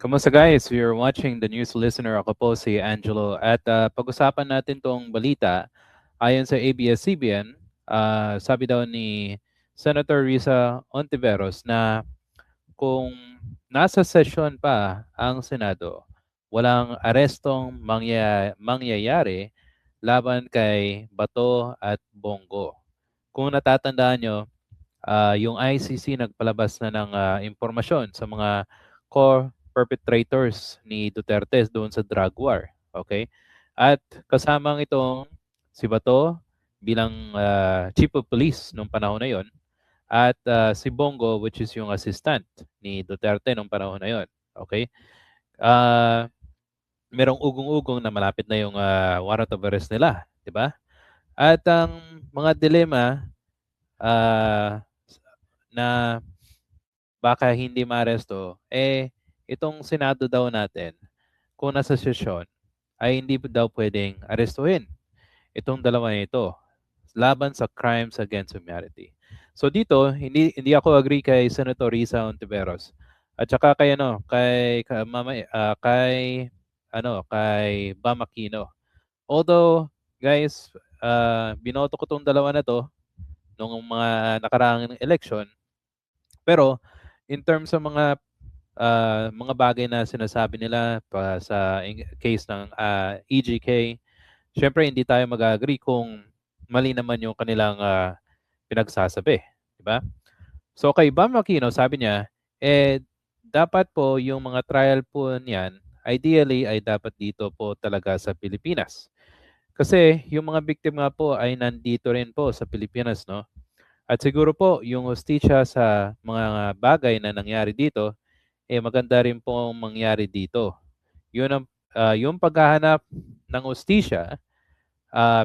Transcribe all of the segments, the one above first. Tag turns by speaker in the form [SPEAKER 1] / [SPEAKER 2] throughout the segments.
[SPEAKER 1] Kamusta guys? You're watching the News Listener. Ako po si Angelo. At pag-usapan natin tong balita. Ayon sa ABS-CBN, sabi daw ni Senator Risa Ontiveros na kung nasa sesyon pa ang Senado, walang arestong mangyayari laban kay Bato at Bongo. Kung natatandaan nyo, yung ICC nagpalabas na ng impormasyon sa mga core perpetrators ni Duterte doon sa drug war. Okay? At kasamang itong si Bato bilang chief of police nung panahon na yon at si Bongo which is yung assistant ni Duterte nung panahon na yon. Okay? Uh, merong ugong-ugong na malapit na yung warrant of arrest nila, 'di ba? At ang mga dilema uh, na baka hindi maaresto, itong Senado daw natin, kung nasa sesyon, ay hindi daw pwedeng arestuhin itong dalawa na ito laban sa crimes against humanity. So dito, hindi ako agree kay Senator Risa Ontiveros. At saka kay kay Bam Aquino. Although, guys, binoto ko tong dalawa na to nung mga nakaraang election, pero in terms sa mga bagay na sinasabi nila pa sa case ng EGK, syempre hindi tayo mag-agree kung mali naman yung kanilang pinagsasabi, di ba? So kay Bam Aquino, sabi niya, dapat po yung mga trial po niyan, ideally ay dapat dito po talaga sa Pilipinas. Kasi yung mga biktima po ay nandito rin po sa Pilipinas, no? At siguro po yung hostisya sa mga bagay na nangyari dito, maganda rin po ang mangyari dito. Yun ang yung paghahanap ng hostisya,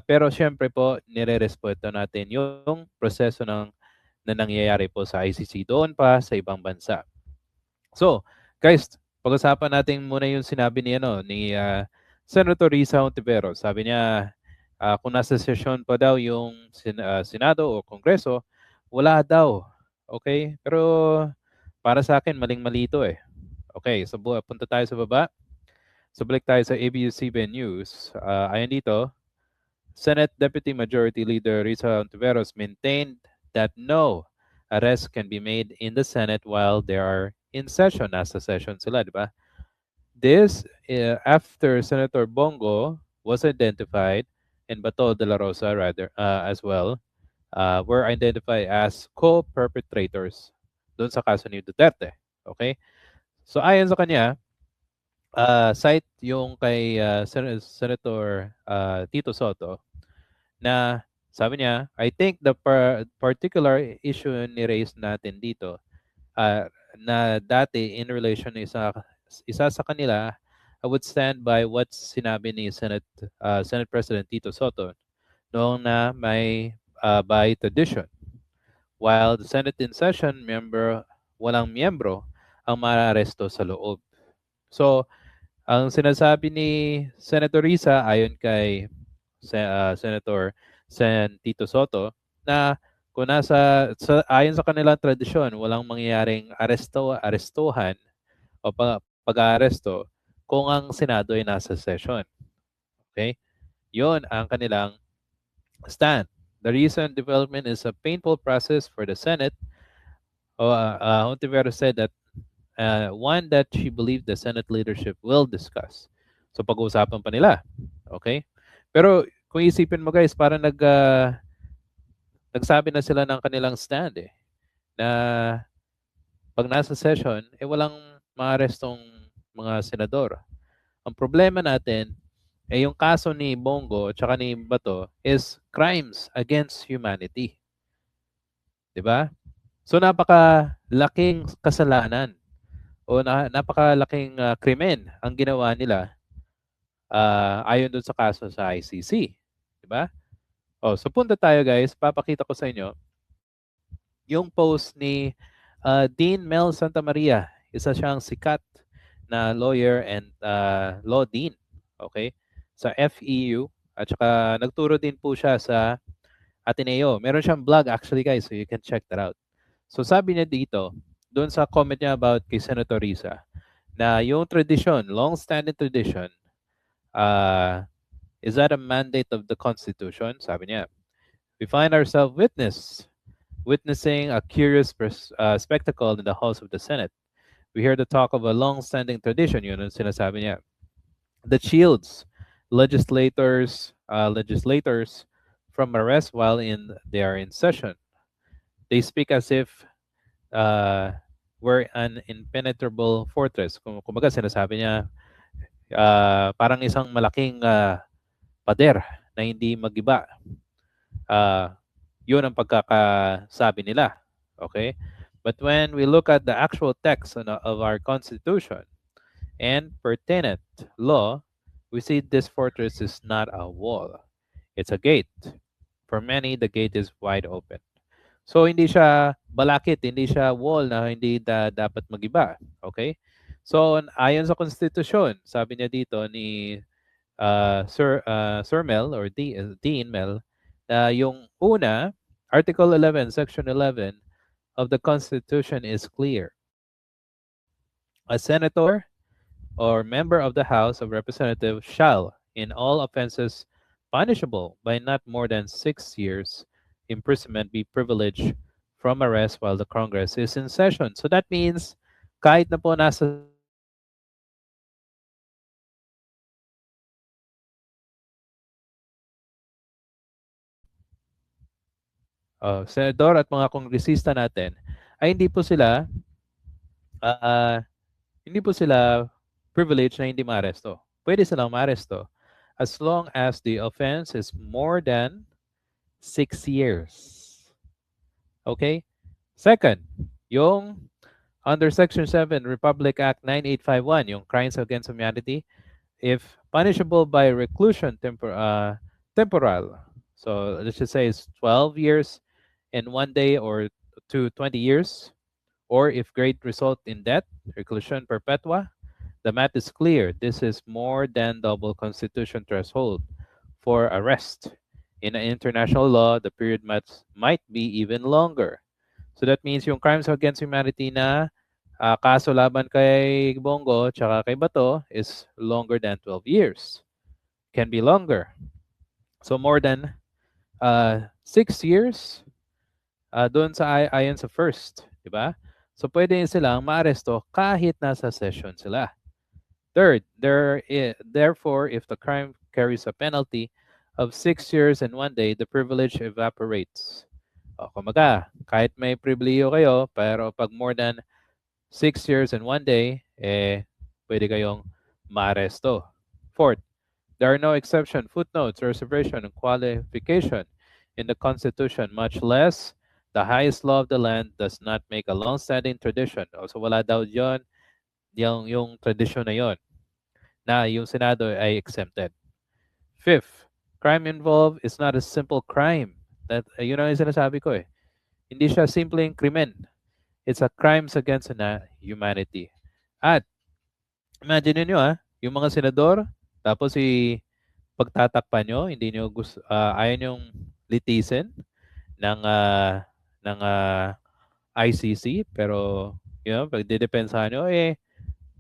[SPEAKER 1] pero siyempre po nire-respeto natin yung proseso na nangyayari po sa ICC doon pa sa ibang bansa. So, guys, pag-usapan natin muna yung sinabi ni Senator Risa Ontiveros. Sabi niya, kung nasa sesyon pa daw yung Senado o Kongreso, wala daw. Okay? Pero para sa akin, maling-mali ito eh. Okay, so punta tayo sa baba. So balik tayo sa ABS-CBN News. Ayon dito, Senate Deputy Majority Leader Risa Ontiveros maintained that no arrest can be made in the Senate while they are in session. Nasa session sila, di ba? This after Senator Bongo was identified and Bato de la Rosa rather as well were identified as co-perpetrators doon sa kaso ni Duterte. Okay? So ayon sa kanya, cite yung kay Senator Tito Soto na sabi niya, I think the particular issue ni raise natin dito na dati in relation isa sa kanila, I would stand by what sinabi ni Senate President Tito Soto noong na may by tradition. While the Senate in session walang miyembro ang maaresto sa loob. So, ang sinasabi ni Senator Risa ayon kay Senator Tito Soto na kung ayon sa kanilang tradisyon, walang mangyayaring arestuhan o pag-aaresto kung ang Senado ay nasa session. Okay? Yon ang kanilang stand. The recent development is a painful process for the Senate. Ontiveros said that one that she believed the Senate leadership will discuss. So pag-uusapan pa nila. Okay? Pero kung isipin mo guys, parang nagsabi na sila ng kanilang stand na pag nasa session, walang maarestong mga senador. Ang problema natin, yung kaso ni Bongo at saka ni Bato is crimes against humanity. 'Di ba? So napakalaking kasalanan o napakalaking krimen ang ginawa nila ayon doon sa kaso sa ICC. 'Di ba? So punta tayo guys, papakita ko sa inyo yung post ni Dean Mel Santamaria. Isa siyang sikat na lawyer and law dean, okay, sa FEU. At saka nagturo din po siya sa Ateneo. Meron siyang blog actually guys, so you can check that out. So sabi niya dito, doon sa comment niya about kay Senator Risa, na yung tradition, long-standing tradition, is that a mandate of the Constitution? Sabi niya, we find ourselves witnessing a curious spectacle in the House of the Senate. We hear the talk of a long-standing tradition, yun ang sinasabi niya, that shields legislators from arrest while they are in session. They speak as if uh, we're an impenetrable fortress. Kumbaga sinasabi niya, parang isang malaking pader na hindi magiba. Yun ang pagkakasabi nila. Okay? But when we look at the actual text of our Constitution and pertinent law, we see this fortress is not a wall. It's a gate. For many, the gate is wide open. So, hindi siya balakid, hindi siya wall na hindi dapat magiba. Okay? So, ayon sa Constitution, sabi niya dito ni Sir Mel or Dean Mel, yung una, Article 11, Section 11 of the Constitution is clear. A senator or member of the House of Representatives shall, in all offenses punishable by not more than 6 years imprisonment, be privileged from arrest while the Congress is in session. So that means kahit na po nasa senador at mga kongresista natin ay uh, hindi po sila privileged na hindi maaresto. Pwede silang maaresto as long as the offense is more than 6 years. Okay? Second, yung under Section 7 Republic Act 9851, yung crimes against humanity, if punishable by reclusion temporal, so let's just say it's 12 years and 1 day or to 20 years, or if great result in death, reclusion perpetua, the math is clear. This is more than double constitution threshold for arrest. In international law, the period might be even longer. So that means yung crimes against humanity na kaso laban kay Bongo tsaka kay Bato is longer than 12 years. Can be longer. So more than 6 years doon sa ayon sa first, di ba? So pwede silang maaresto kahit nasa session sila. Third, therefore, if the crime carries a penalty of 6 years and 1 day, the privilege evaporates. O, kumaga, kahit may pribileyo kayo, pero pag more than 6 years and 1 day, pwede kayong maaresto. Fourth, there are no exception, footnotes, reservation, and qualification in the Constitution, much less the highest law of the land does not make a long-standing tradition. O, so wala daw yun, yung tradition na yon na yung Senado ay exempted. Fifth, crime involved is not a simple crime. That yun ang sinasabi ko eh. Hindi siya simpleng krimen. It's a crimes against humanity. At imagine niyo yung mga senador, tapos pagtatakpan nyo, hindi nyo gusto, ayaw nyong litisin ng ICC, pero pag didepensahan nyo,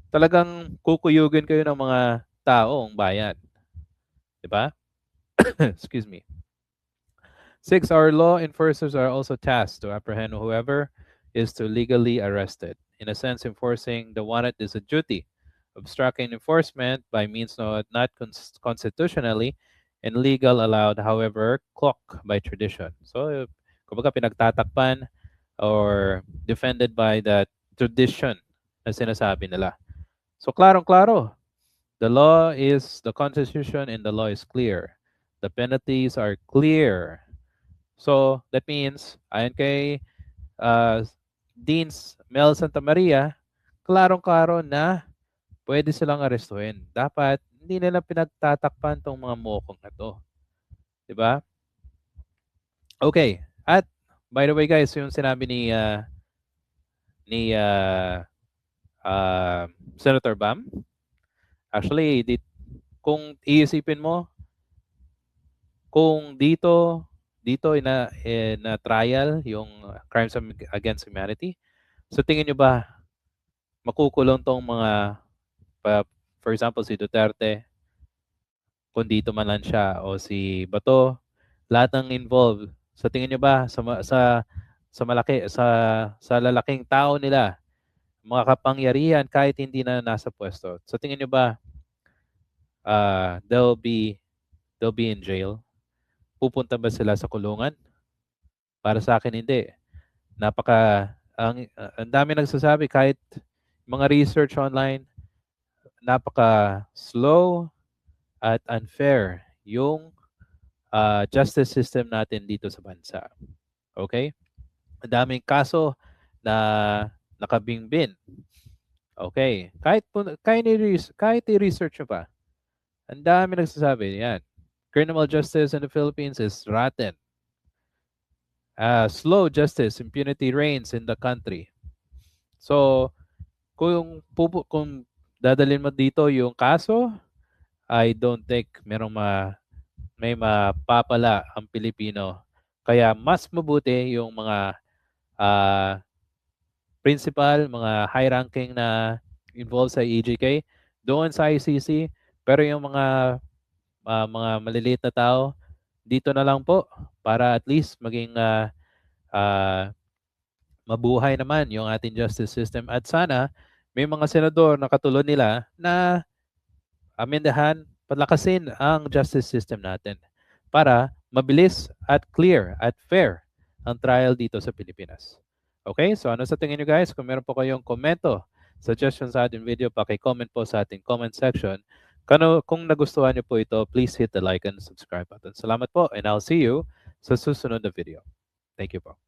[SPEAKER 1] talagang kukuyugin kayo ng mga taong bayan. Diba? Excuse me. 6, our law enforcers are also tasked to apprehend whoever is to legally arrested. In a sense, enforcing the wanted is a duty. Obstructing enforcement by means not constitutionally and legal allowed, however, clock by tradition. So, kumbaga pinagtatakpan or defended by the tradition na sinasabi nila. So, klarong-klaro. The law is the Constitution and the law is clear. The penalties are clear. So, that means, ayon kay Dean Mel Santa Maria, klarong-klaro na pwede silang arestuhin. Dapat, hindi nila pinagtatakpan tong mga mokong na to. Diba? Okay. At, by the way guys, yung sinabi ni Senator Bam, actually, kung iisipin mo, kung dito na trial yung crimes against humanity, so tingin nyo ba makukulong tong mga For example, si Duterte, kung dito man lang siya, o si Bato, lahat ng involved, sa tingin niyo ba sa lalaking tao nila, mga kapangyarihan kahit hindi na nasa pwesto, sa tingin niyo ba they'll be in jail? Pupunta ba sila sa kulungan? Para sa akin hindi. Ang dami nagsasabi, kahit mga research online, napaka slow at unfair yung justice system natin dito sa bansa. Okay? Ang daming kaso na nakabingbin. Okay. Kahit i-research nyo pa, ang dami nagsasabi yan. Criminal justice in the Philippines is rotten. Slow justice, impunity reigns in the country. So, kung dadalhin mo dito yung kaso, I don't think may mapapala ang Pilipino. Kaya mas mabuti yung mga principal, mga high-ranking na involved sa EJK, doon sa ICC. Pero yung mga maliliit na tao, dito na lang po para at least maging mabuhay naman yung ating justice system. At sana may mga senador na katulad nila na amendahan, palakasin ang justice system natin para mabilis at clear at fair ang trial dito sa Pilipinas. Okay? So ano sa tingin nyo guys? Kung meron po kayong komento, suggestions sa ating video, paki-comment po sa ating comment section. Kung nagustuhan nyo po ito, please hit the like and subscribe button. Salamat po and I'll see you sa susunod na video. Thank you po.